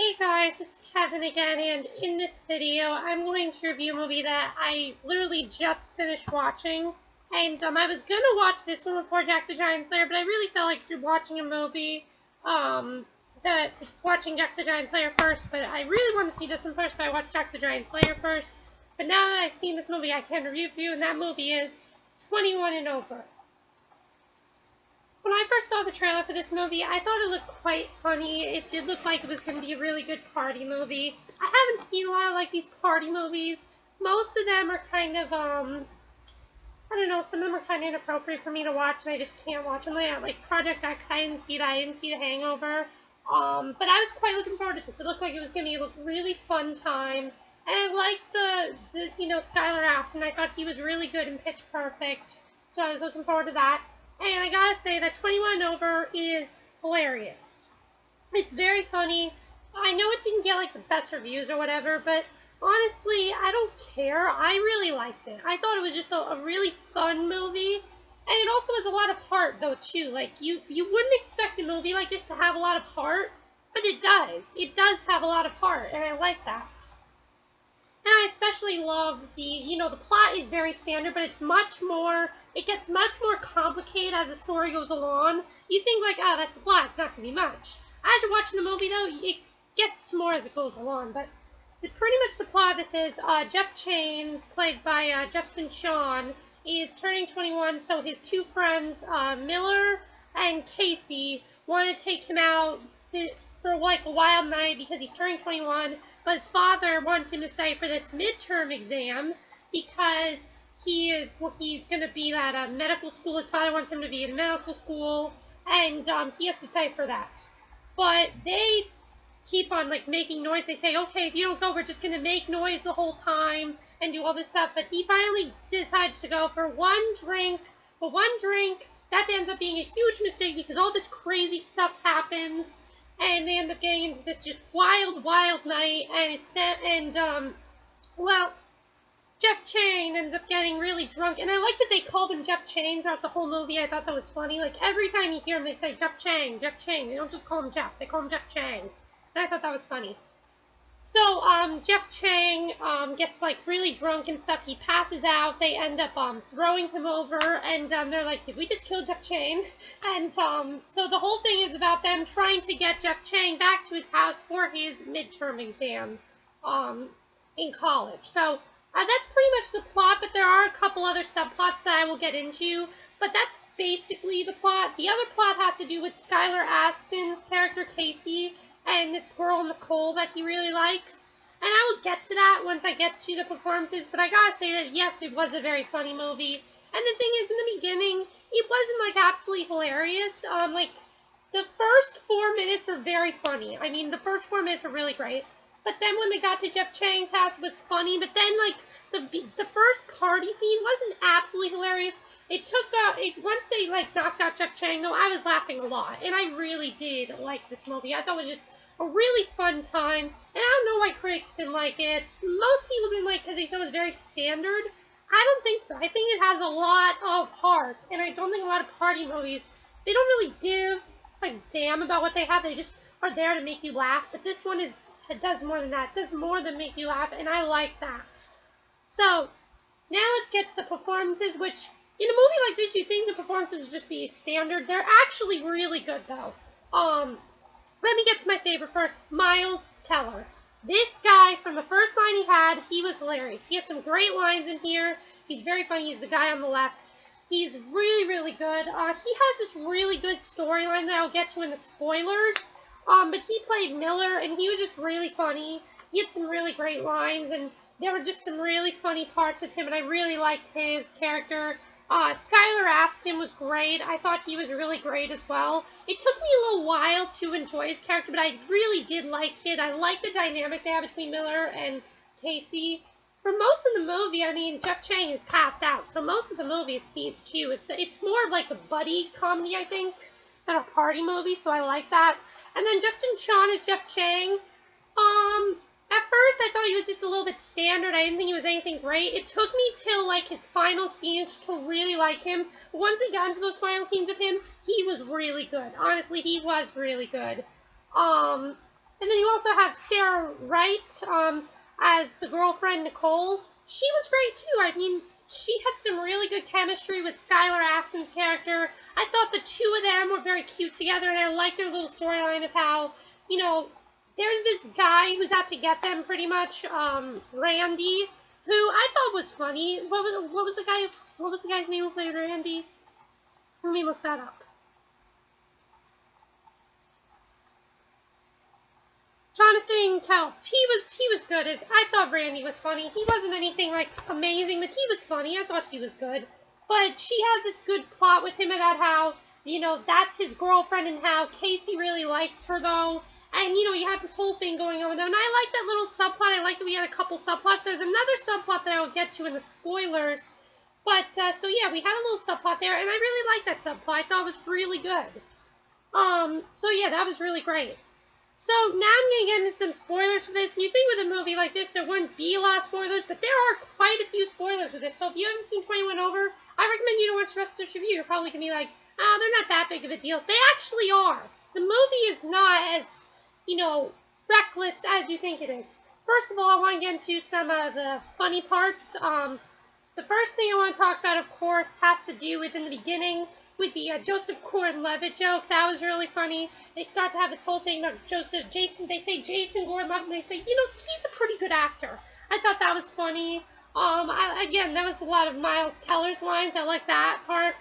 Hey guys, it's Kevin again, and in this video, I'm going to review a movie that I literally just finished watching. And I was gonna watch this one before Jack the Giant Slayer, but I really felt like watching a movie, watching Jack the Giant Slayer first, but I really want to see this one first, but I watched Jack the Giant Slayer first. But now that I've seen this movie, I can review, and that movie is 21 and Over. When I first saw the trailer for this movie, I thought it looked quite funny. It did look like it was going to be a really good party movie. I haven't seen a lot of, these party movies. Most of them are kind of, I don't know, some of them are kind of inappropriate for me to watch, and I just can't watch them. Like Project X, I didn't see that. I didn't see The Hangover. But I was quite looking forward to this. It looked like it was going to be a really fun time. And I liked Skylar Astin. I thought he was really good in Pitch Perfect. So I was looking forward to that. And I gotta say that 21 Over is hilarious. It's very funny. I know it didn't get the best reviews or whatever, but honestly, I don't care. I really liked it. I thought it was just a really fun movie. And it also has a lot of heart though too. You wouldn't expect a movie like this to have a lot of heart, but it does. It does have a lot of heart, and I like that. And I especially love the plot is very standard, but it gets much more complicated as the story goes along. You think oh, that's the plot, it's not going to be much. As you're watching the movie, though, it gets to more as it goes along. But pretty much the plot of this is Jeff Chang, played by Justin Shawn, is turning 21, so his two friends, Miller and Casey, want to take him out for a wild night because he's turning 21, but his father wants him to stay for this midterm exam because he's going to be at a medical school. His father wants him to be in medical school, and he has to stay for that. But they keep on making noise. They say, okay, if you don't go, we're just going to make noise the whole time and do all this stuff. But he finally decides to go for one drink. But one drink, that ends up being a huge mistake because all this crazy stuff happens. And they end up getting into this just wild night, and Jeff Chang ends up getting really drunk, and I like that they called him Jeff Chang throughout the whole movie. I thought that was funny. Every time you hear him, they say Jeff Chang, Jeff Chang. They don't just call him Jeff, they call him Jeff Chang, and I thought that was funny. So, Jeff Chang, gets, really drunk and stuff. He passes out. They end up, throwing him over, and, they're like, did we just kill Jeff Chang? And, so the whole thing is about them trying to get Jeff Chang back to his house for his midterm exam, in college. So, that's pretty much the plot, but there are a couple other subplots that I will get into, but that's basically the plot. The other plot has to do with Skylar Astin's character, Casey, and this girl, Nicole, that he really likes. And I will get to that once I get to the performances, but I gotta say that, yes, it was a very funny movie. And the thing is, in the beginning, it wasn't, absolutely hilarious. The first 4 minutes are very funny. I mean, the first 4 minutes are really great. But then when they got to Jeff Chang's house, it was funny. But then, the first party scene wasn't absolutely hilarious. It took, once they, knocked out Jeff Chang, though, I was laughing a lot. And I really did like this movie. I thought it was just a really fun time. And I don't know why critics didn't like it. Most people didn't like it because they said it was very standard. I don't think so. I think it has a lot of heart. And I don't think a lot of party movies, they don't really give a damn about what they have. They just are there to make you laugh. But this one it does more than that. It does more than make you laugh. And I like that. So, now let's get to the performances, which, in a movie like this, you'd think the performances would just be standard. They're actually really good, though. Let me get to my favorite first, Miles Teller. This guy, from the first line he had, he was hilarious. He has some great lines in here. He's very funny. He's the guy on the left. He's really, really good. He has this really good storyline that I'll get to in the spoilers. But he played Miller, and he was just really funny. He had some really great lines, and there were just some really funny parts with him, and I really liked his character. Skylar Astin was great. I thought he was really great as well. It took me a little while to enjoy his character, but I really did like it. I like the dynamic they have between Miller and Casey. For most of the movie, I mean, Jeff Chang is passed out, so most of the movie it's these two. It's more like a buddy comedy, I think, than a party movie, so I like that. And then Justin Shawn is Jeff Chang. At first, I thought he was just a little bit standard. I didn't think he was anything great. It took me till, his final scenes to really like him. But once we got into those final scenes of him, he was really good. Honestly, he was really good. And then you also have Sarah Wright as the girlfriend, Nicole. She was great, too. I mean, she had some really good chemistry with Skylar Astin's character. I thought the two of them were very cute together, and I liked their little storyline of how, you know, there's this guy who's out to get them, pretty much, Randy, who I thought was funny. What was the guy's name who played Randy? Let me look that up. Jonathan Kelts. He was good. I thought Randy was funny. He wasn't anything like amazing, but he was funny. I thought he was good. But she has this good plot with him about how, you know, that's his girlfriend and how Casey really likes her though. And, you know, you have this whole thing going on with them. And I like that little subplot. I like that we had a couple subplots. There's another subplot that I will get to in the spoilers. But, so yeah, we had a little subplot there. And I really liked that subplot. I thought it was really good. So yeah, that was really great. So now I'm going to get into some spoilers for this. And you think with a movie like this, there wouldn't be a lot of spoilers. But there are quite a few spoilers for this. So if you haven't seen 21 Over, I recommend you to watch the rest of this review. You're probably going to be like, oh, they're not that big of a deal. They actually are. The movie is not as, you know, reckless as you think it is. First of all, I want to get into some of the funny parts. The first thing I want to talk about, of course, has to do with in the beginning with the Joseph Gordon-Levitt joke. That was really funny. They start to have this whole thing about Jason. They say Jason Gordon-Levitt, and they say, you know, he's a pretty good actor. I thought that was funny. Again, that was a lot of Miles Teller's lines. I like that part.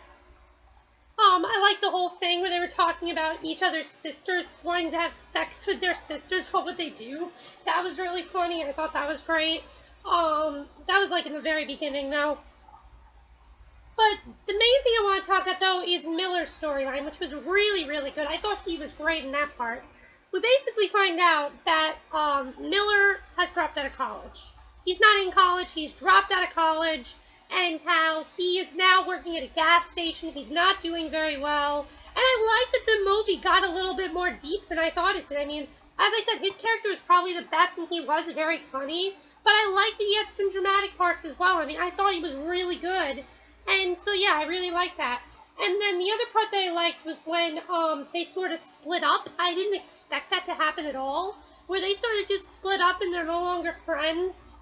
I like the whole thing where they were talking about each other's sisters wanting to have sex with their sisters. What would they do? That was really funny. I thought that was great. That was like in the very beginning, though. But the main thing I want to talk about, though, is Miller's storyline, which was really, really good. I thought he was great in that part. We basically find out that Miller has dropped out of college. He's not in college. He's dropped out of college. And how he is now working at a gas station. He's not doing very well. And I like that the movie got a little bit more deep than I thought it did. I mean, as I said, his character was probably the best, and he was very funny. But I like that he had some dramatic parts as well. I mean, I thought he was really good. And so, yeah, I really liked that. And then the other part that I liked was when they sort of split up. I didn't expect that to happen at all. Where they sort of just split up and they're no longer friends.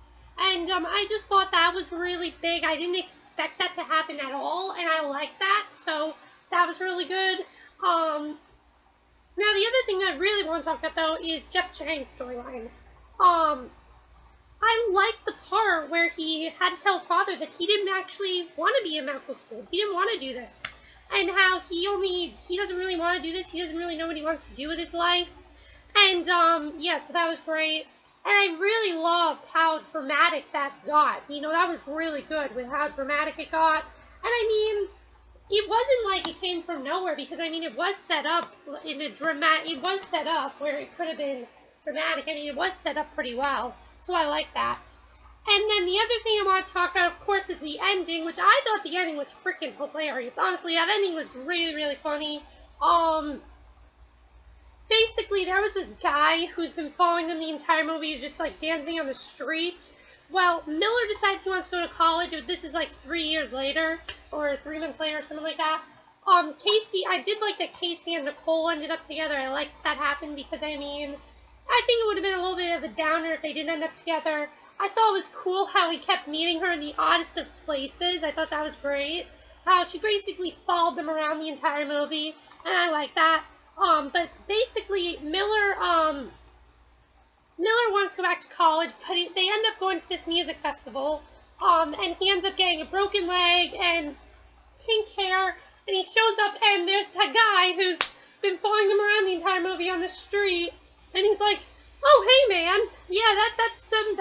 And I just thought that was really big. I didn't expect that to happen at all, and I like that, so that was really good. Now, the other thing that I really want to talk about, though, is Jeff Chang's storyline. I liked the part where he had to tell his father that he didn't actually want to be in medical school. He didn't want to do this. And how he doesn't really want to do this. He doesn't really know what he wants to do with his life. And, yeah, so that was great. And I really loved how dramatic that got. You know, that was really good with how dramatic it got. And I mean, it wasn't like it came from nowhere because, I mean, it was set up in a it was set up where it could have been dramatic. I mean, it was set up pretty well. So I like that. And then the other thing I want to talk about, of course, is the ending, which I thought the ending was freaking hilarious. Honestly, that ending was really, really funny. Basically, there was this guy who's been following them the entire movie, just like dancing on the street. Well, Miller decides he wants to go to college, but this is like 3 years later, or 3 months later, or something like that. Casey, I did like that Casey and Nicole ended up together. I liked that happened because, I mean, I think it would have been a little bit of a downer if they didn't end up together. I thought it was cool how he kept meeting her in the oddest of places. I thought that was great. How she basically followed them around the entire movie, and I like that. But basically, Miller wants to go back to college, but they end up going to this music festival, and he ends up getting a broken leg and pink hair, and he shows up, and there's that guy who's been following them around the entire movie on the street, and he's like, oh, hey, man, yeah, that's some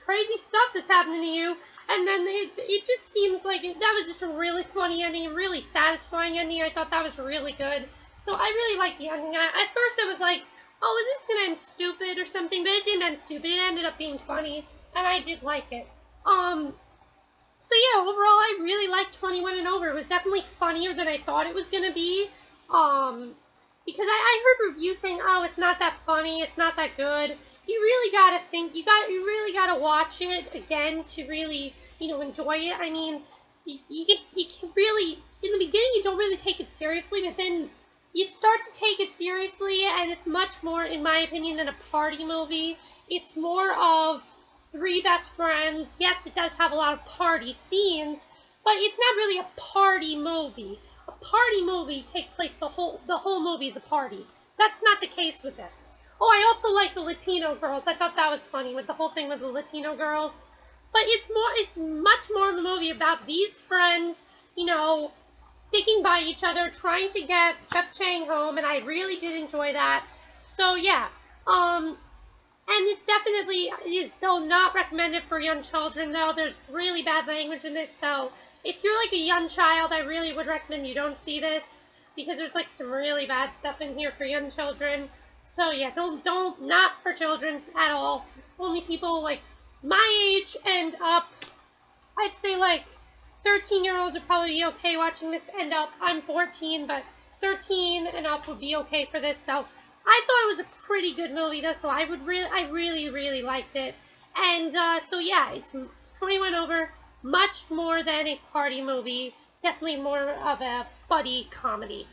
crazy stuff that's happening to you, and then it just seems like that was just a really funny ending, a really satisfying ending. I thought that was really good. So I really liked the ending. At first I was like, oh, is this going to end stupid or something? But it didn't end stupid. It ended up being funny, and I did like it. So yeah, overall I really liked 21 and Over. It was definitely funnier than I thought it was going to be. Because I heard reviews saying, oh, it's not that funny, it's not that good. You really got to think, you really got to watch it again to really, you know, enjoy it. I mean, you can really, in the beginning you don't really take it seriously, but then you start to take it seriously, and it's much more, in my opinion, than a party movie. It's more of three best friends. Yes, it does have a lot of party scenes, but it's not really a party movie. A party movie takes place, the whole movie is a party. That's not the case with this. Oh, I also like the Latino girls. I thought that was funny with the whole thing with the Latino girls. But it's much more of a movie about these friends, you know, sticking by each other, trying to get Jeff Chang home, and I really did enjoy that. So yeah, and this definitely is, though, not recommended for young children, though. There's really bad language in this, so if you're like a young child, I really would recommend you don't see this, because there's like some really bad stuff in here for young children. So yeah, don't, not for children at all. Only people like my age and up. I'd say like 13-year-olds would probably be okay watching this and up. I'm 14, but 13 and up would be okay for this. So I thought it was a pretty good movie though, so I really liked it. And so yeah, it's 21 over, much more than a party movie, definitely more of a buddy comedy.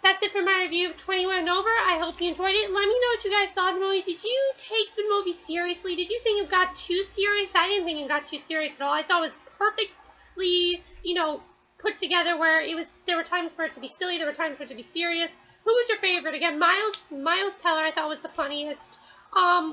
That's it for my review of 21 Over. I hope you enjoyed it. Let me know what you guys thought of the movie. Did you take the movie seriously? Did you think it got too serious? I didn't think it got too serious at all. I thought it was perfectly, you know, put together, where there were times for it to be silly, there were times for it to be serious. Who was your favorite? Again, Miles Teller I thought was the funniest.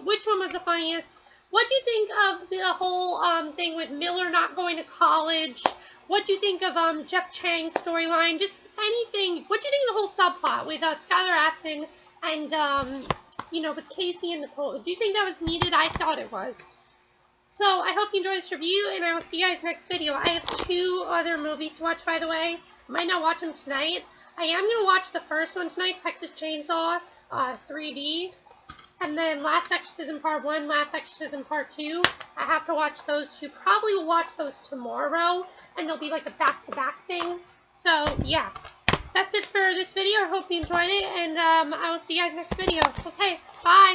Which one was the funniest? What do you think of the whole thing with Miller not going to college? What do you think of Jeff Chang's storyline? Just anything. What do you think of the whole subplot with Skylar Astin and, you know, with Casey and Nicole? Do you think that was needed? I thought it was. So I hope you enjoyed this review, and I will see you guys next video. I have 2 other movies to watch, by the way. I might not watch them tonight. I am going to watch the first one tonight, Texas Chainsaw 3D. And then Last Exorcism Part 1, Last Exorcism Part 2. I have to watch those 2. Probably will watch those tomorrow, and they'll be like a back-to-back thing. So, yeah. That's it for this video. I hope you enjoyed it, and I will see you guys next video. Okay, bye!